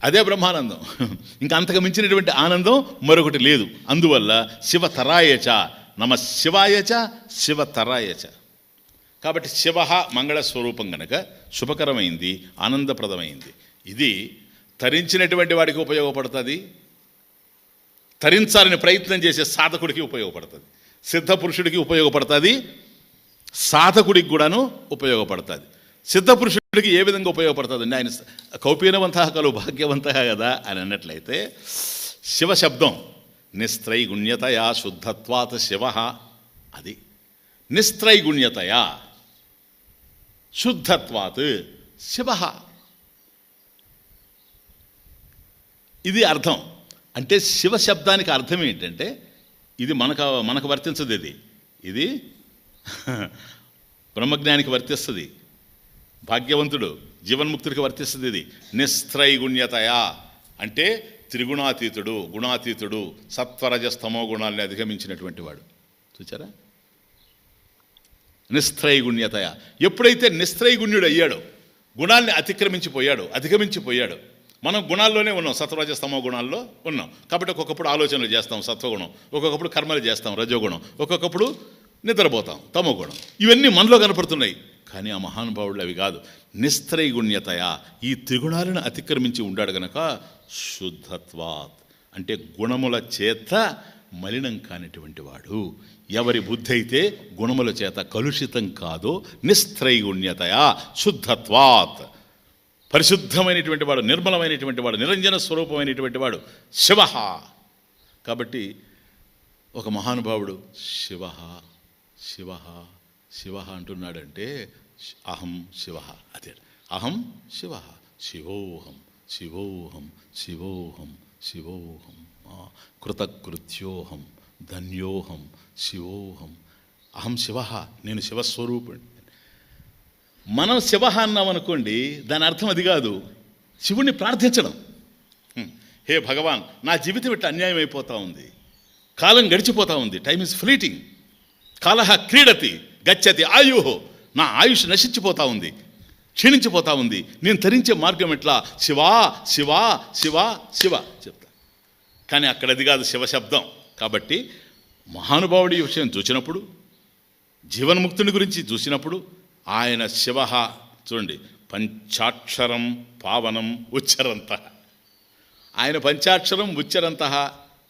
అదే బ్రహ్మానందం. ఇంకా అంతకు మించినటువంటి ఆనందం మరొకటి లేదు. అందువల్ల శివతరాయచ నమ శివాయచ శివతరాయచ. కాబట్టి శివ మంగళస్వరూపం గనక శుభకరమైంది, ఆనందప్రదమైంది. ఇది తరించినటువంటి వాడికి ఉపయోగపడుతుంది, తరించాలని ప్రయత్నం చేసే సాధకుడికి ఉపయోగపడుతుంది, సిద్ధపురుషుడికి ఉపయోగపడుతుంది, సాధకుడికి కూడాను ఉపయోగపడుతుంది. సిద్ధపురుషుడికి ఏ విధంగా ఉపయోగపడుతుందండి? ఆయన కౌపీనవంత కలు భాగ్యవంత కదా అని అన్నట్లయితే శివశబ్దం నిస్త్రైగుణ్యతయా శుద్ధత్వాత్ శివ, అది నిస్త్రైగుణ్యతయా శుద్ధత్వాత్ శివ, ఇది అర్థం. అంటే శివశబ్దానికి అర్థం ఏంటంటే ఇది మనకు వర్తించదు, ఇది బ్రహ్మజ్ఞానికి వర్తిస్తుంది, భాగ్యవంతుడు జీవన్ముక్తుడికి వర్తిస్తుంది. ఇది నిస్త్రైగుణ్యతయా అంటే త్రిగుణాతీతుడు, గుణాతీతుడు, సత్వరజస్తమో గుణాలని అధిగమించినటువంటి వాడు. చూచారా? నిస్త్రైగుణ్యతయా. ఎప్పుడైతే నిస్త్రైగుణ్యుడు అయ్యాడో, గుణాల్ని అధిగమించిపోయాడు. మనం గుణాల్లోనే ఉన్నాం, సత్వరజస్తమో గుణాల్లో ఉన్నాం. కాబట్టి ఒక్కొక్కప్పుడు ఆలోచనలు చేస్తాం సత్వగుణం, ఒక్కొక్కప్పుడు కర్మలు చేస్తాం రజోగుణం, ఒక్కొక్కప్పుడు నిద్రపోతాం తమోగుణం. ఇవన్నీ మనలో కనపడుతున్నాయి. కానీ ఆ మహానుభావుడు అవి కాదు. నిస్త్రైగుణ్యతయా ఈ త్రిగుణాలను అతిక్రమించి ఉండాడు గనక శుద్ధత్వాత్ అంటే గుణముల చేత మలినం కానిటువంటి వాడు. ఎవరి బుద్ధి అయితే గుణముల చేత కలుషితం కాదో నిస్త్రైగుణ్యతయా శుద్ధత్వాత్ పరిశుద్ధమైనటువంటి వాడు, నిర్మలమైనటువంటి వాడు, నిరంజన స్వరూపమైనటువంటి వాడు శివ. కాబట్టి ఒక మహానుభావుడు శివ శివ శివ అంటున్నాడంటే అహం శివ, అదే అహం శివ, శివోహం శివోహం శివోహం శివోహం కృతకృత్యోహం ధన్యోహం శివోహం. అహం శివ, నేను శివస్వరూపుణ్ణి. మనం శివ అన్నాం అనుకోండి, దాని అర్థం అది కాదు. శివుణ్ణి ప్రార్థించడం. హే భగవాన్, నా జీవితం ఇట్లా అన్యాయం అయిపోతూ ఉంది, కాలం గడిచిపోతూ ఉంది, టైమ్ ఇస్ ఫ్లీటింగ్, కాలహ క్రీడతి గచ్చతి ఆయుహో, నా ఆయుష్ నశించిపోతూ ఉంది, క్షీణించిపోతూ ఉంది, నేను తరించే మార్గం ఎట్లా? శివా శివా శివా శివ చెప్తా. కానీ అక్కడ అది కాదు శివశబ్దం. కాబట్టి మహానుభావుడి విషయం చూసినప్పుడు, జీవన్ముక్తుని గురించి చూసినప్పుడు ఆయన శివ. చూడండి, పంచాక్షరం పావనం ఉచ్చరంత. ఆయన పంచాక్షరం ఉచ్చరంత,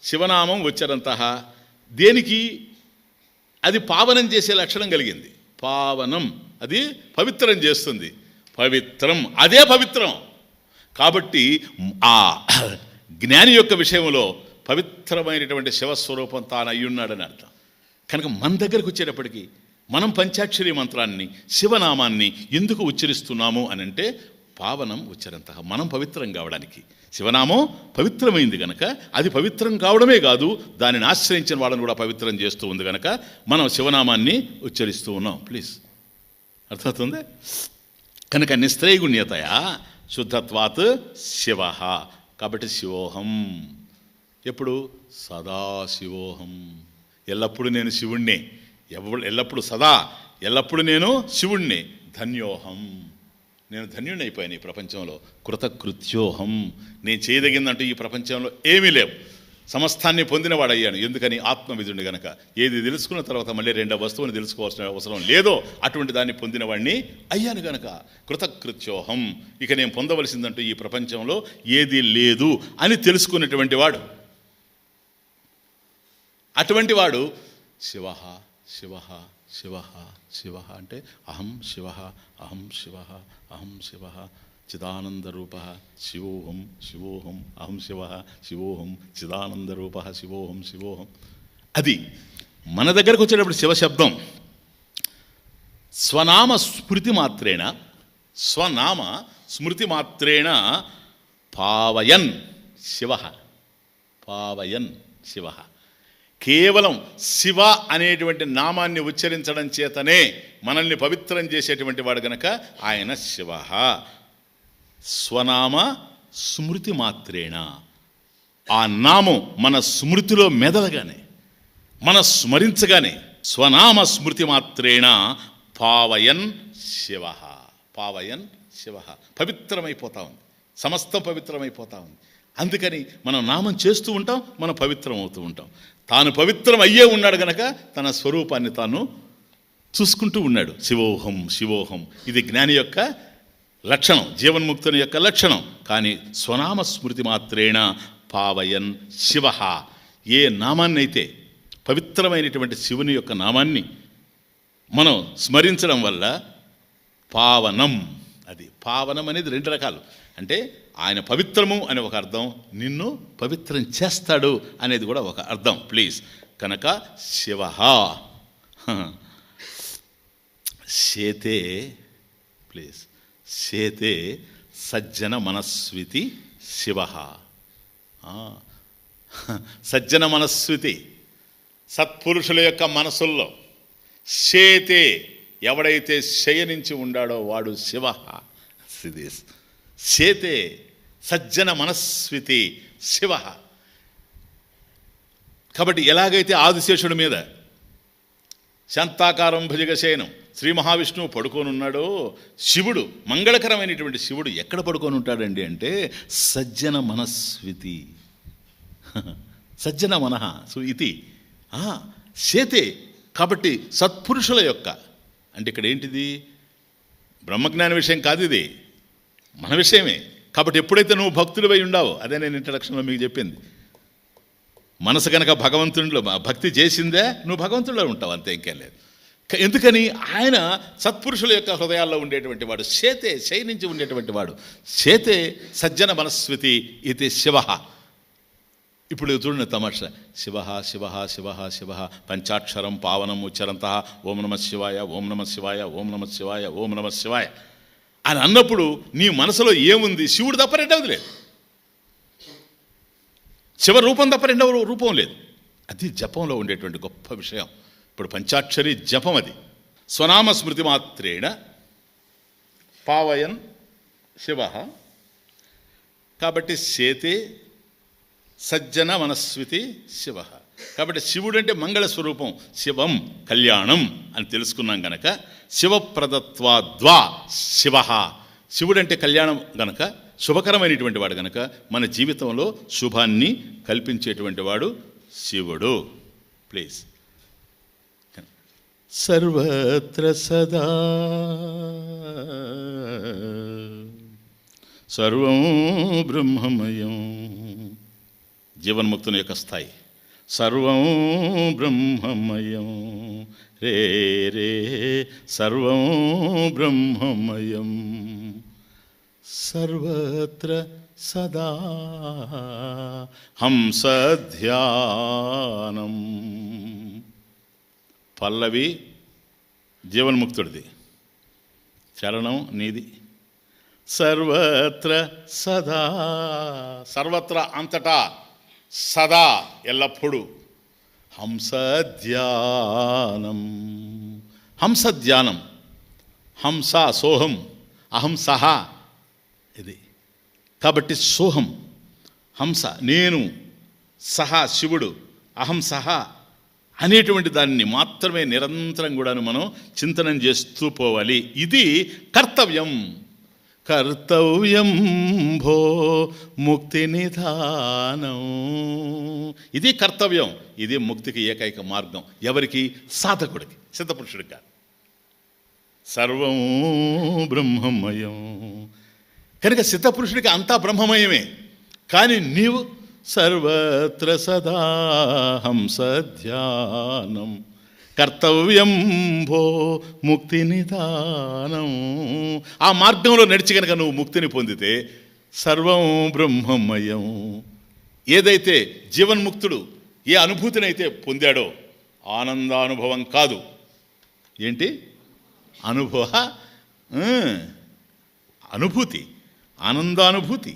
శివనామం ఉచ్చరంత. దేనికి? అది పావనం చేసే లక్షణం కలిగింది. పావనం అది పవిత్రం చేస్తుంది, పవిత్రం అదే పవిత్రం. కాబట్టి ఆ జ్ఞాని యొక్క విషయంలో పవిత్రమైనటువంటి శివస్వరూపం తాను అయ్యున్నాడని అర్థం. కనుక మన దగ్గరకు వచ్చేటప్పటికి మనం పంచాక్షరి మంత్రాన్ని, శివనామాన్ని ఎందుకు ఉచ్చరిస్తున్నాము అని అంటే పావనం ఉచ్చరంత, మనం పవిత్రం కావడానికి. శివనామం పవిత్రమైంది కనుక అది పవిత్రం కావడమే కాదు, దానిని ఆశ్రయించిన వాళ్ళని కూడా పవిత్రం చేస్తూ ఉంది కనుక మనం శివనామాన్ని ఉచ్చరిస్తూ ఉన్నాం. ప్లీజ్ అర్థమవుతుంది? కనుక నిస్త్రైగుణ్యతయా శుద్ధత్వాత్ శివ. కాబట్టి శివోహం ఎప్పుడు? సదాశివోహం, ఎల్లప్పుడూ నేను శివుణ్ణే, ఎల్లప్పుడు సదా ఎల్లప్పుడు నేను శివుణ్ణి. ధన్యోహం, నేను ధన్యుణ్ణి అయిపోయాను ఈ ప్రపంచంలో. కృతకృత్యోహం, నేను చేయదగిందంటూ ఈ ప్రపంచంలో ఏమీ లేవు, సమస్తాన్ని పొందినవాడయ్యాను. ఎందుకని? ఆత్మవిధుడిని గనక. ఏది తెలుసుకున్న తర్వాత మళ్ళీ రెండో వస్తువుని తెలుసుకోవాల్సిన అవసరం లేదో అటువంటి దాన్ని పొందినవాడిని అయ్యాను గనక కృతకృత్యోహం. ఇక నేను పొందవలసిందంటూ ఈ ప్రపంచంలో ఏది లేదు అని తెలుసుకున్నటువంటి వాడు, అటువంటి వాడు శివ శివ శివ శివ అంటే అహం శివ అహం శివ అహం శివ చిదానందరూప శివోహం శివోహం అహం శివ శివోహం చిదానందరూప శివోహం శివోహం. అది మన దగ్గరకు వచ్చేటప్పుడు శివశబ్దం స్వనామ స్మృతి మాత్రేణ, స్వనామ స్మృతి మాత్రేణ పావయన్ శివ, పావయన్ శివ. కేవలం శివ అనేటువంటి నామాన్ని ఉచ్చరించడం చేతనే మనల్ని పవిత్రం చేసేటువంటి వాడు గనక ఆయన శివ. స్వనామ స్మృతి మాత్రేణ, ఆ నామం మన స్మృతిలో మెదలగానే, మన స్మరించగానే స్వనామ స్మృతి మాత్రేణ పావయన్ శివ, పావయన్ శివ, పవిత్రమైపోతా ఉంది. సమస్తం పవిత్రమైపోతా ఉంది. అందుకని మనం నామం చేస్తూ ఉంటాం, మనం పవిత్రం అవుతూ ఉంటాం. తాను పవిత్రం అయ్యే ఉన్నాడు గనక తన స్వరూపాన్ని తాను చూసుకుంటూ ఉన్నాడు. శివోహం శివోహం, ఇది జ్ఞాని యొక్క లక్షణం, జీవన్ముక్తుని యొక్క లక్షణం. కానీ స్వనామ స్మృతి మాత్రేణ పావయన్ శివ, ఏ నామాన్ని అయితే పవిత్రమైనటువంటి శివుని యొక్క నామాన్ని మనం స్మరించడం వల్ల పావనం, అది పావనం అనేది 2 రకాలు. అంటే ఆయన పవిత్రము అనే ఒక అర్థం, నిన్ను పవిత్రం చేస్తాడు అనేది కూడా ఒక అర్థం. ప్లీజ్ కనుక శివ శేతే, ప్లీజ్ శేతే సజ్జన మనస్వితి శివ. సజ్జన మనస్వితి, సత్పురుషుల యొక్క మనసుల్లో శేతే, ఎవడైతే శయనించి ఉండాడో వాడు శివ. శేతే సజ్జన మనస్వితి శివ. కాబట్టి ఎలాగైతే ఆదిశేషుడి మీద శాంతాకారం భుజగశయనం శ్రీ మహావిష్ణువు పడుకొని ఉన్నాడో, శివుడు మంగళకరమైనటువంటి శివుడు ఎక్కడ పడుకొని ఉంటాడండి అంటే సజ్జన మనస్వితి, సజ్జన మనః ఇది శేతే. కాబట్టి సత్పురుషుల యొక్క, అంటే ఇక్కడ ఏంటిది, బ్రహ్మజ్ఞాన విషయం కాదు, ఇది మన విషయమే. కాబట్టి ఎప్పుడైతే నువ్వు భక్తుడివై ఉండావో, అదే నేను ఇంట్రడక్షన్లో మీకు చెప్పింది, మనసు కనుక భగవంతుడిలో భక్తి చేసిందే నువ్వు భగవంతుడిలో ఉంటావు, అంతే, ఇంకేం లేదు. ఎందుకని ఆయన సత్పురుషుల యొక్క హృదయాల్లో ఉండేటువంటి వాడు, శేతే శయనించి ఉండేటువంటి వాడు. శేతే సజ్జన మనస్వితి ఇది శివ. ఇప్పుడు చూడండి తమాషా, శివ శివ శివ శివ పంచాక్షరం పావనం ఉచ్చరంత ఓం నమ శివాయ ఓం నమ శివాయ ఓం నమ శివాయ ఓం నమ శివాయ అని అన్నప్పుడు నీ మనసులో ఏముంది? శివుడు తప్ప రెండవది లేదు, శివ రూపం తప్ప రెండవ రూపం లేదు. అది జపంలో ఉండేటువంటి గొప్ప విషయం. ఇప్పుడు పంచాక్షరి జపం, అది స్వనామ స్మృతి మాత్రేణ పావయన్ శివ. కాబట్టి శేతే సజ్జన మనస్వితి శివ. కాబట్టి శివుడు అంటే మంగళ స్వరూపం, శివం కళ్యాణం అని తెలుసుకున్నాం గనక శివప్రదత్వాద్వా శివ. శివుడు అంటే కళ్యాణం గనక, శుభకరమైనటువంటి వాడు గనక మన జీవితంలో శుభాన్ని కల్పించేటువంటి వాడు శివుడు. ప్లీజ్ సర్వత్ర సదా సర్వం బ్రహ్మమయం, జీవన్ముక్తుని యొక్క స్థాయి సర్వం బ్రహ్మమయం, రే రే సర్వం బ్రహ్మమయం, సర్వత్ర సదా హంసధ్యానం. పల్లవి జీవన్ముక్తుడిది, చరణం నీది. సర్వత్ర సదా, సర్వత్ర అంతటా, సదా ఎల్లప్పుడూ. హంసధ్యానం, హంసధ్యానం, హంస సోహం అహం సహ, ఇది. కాబట్టి సోహం హంస నేను, సహ శివుడు, అహం సహ అనేటువంటి దాన్ని మాత్రమే నిరంతరం కూడాను మనం చింతనం చేస్తూ పోవాలి. ఇది కర్తవ్యం. కర్తవ్యం భో ముక్తి నిధానం, ఇది కర్తవ్యం. ఇది ముక్తికి ఏకైక మార్గం. ఎవరికి? సాధకుడికి, సిద్ధపురుషుడికి కాదు. సర్వం బ్రహ్మమయం కనుక సిద్ధపురుషుడికి అంతా బ్రహ్మమయమే. కానీ నీవు సర్వత్ర సదా హంసధ్యానం కర్తవ్యం భో ముక్తి నిదానం. ఆ మార్గంలో నడిచి కనుక నువ్వు ముక్తిని పొందితే సర్వం బ్రహ్మమయం. ఏదైతే జీవన్ముక్తుడు ఏ అనుభూతినైతే పొందాడో ఆనందానుభవం కాదు, ఏంటి అనుభవ అనుభూతి, ఆనందానుభూతి,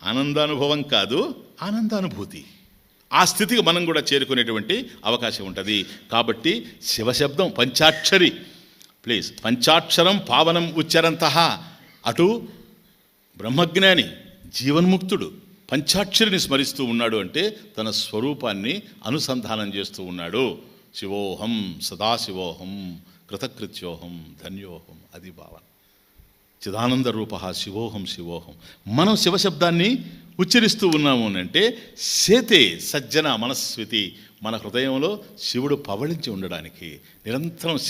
ఆనందానుభవం కాదు ఆనందానుభూతి. ఆ స్థితికి మనం కూడా చేరుకునేటువంటి అవకాశం ఉంటుంది. కాబట్టి శివశబ్దం పంచాక్షరి, ప్లీజ్ పంచాక్షరం పావనం ఉచ్చరంత. అటు బ్రహ్మజ్ఞాని జీవన్ముక్తుడు పంచాక్షరిని స్మరిస్తూ ఉన్నాడు అంటే తన స్వరూపాన్ని అనుసంధానం చేస్తూ ఉన్నాడు. శివోహం సదాశివోహం కృతకృత్యోహం ధన్యోహం, అది భావన. చిదానంద రూప శివోహం శివోహం. మనం శివశబ్దాన్ని ఉచ్చరిస్తూ ఉన్నాము అంటే సేతే సజ్జన మనస్వితి, మన హృదయంలో శివుడు పవళించి ఉండడానికి నిరంతరం శివ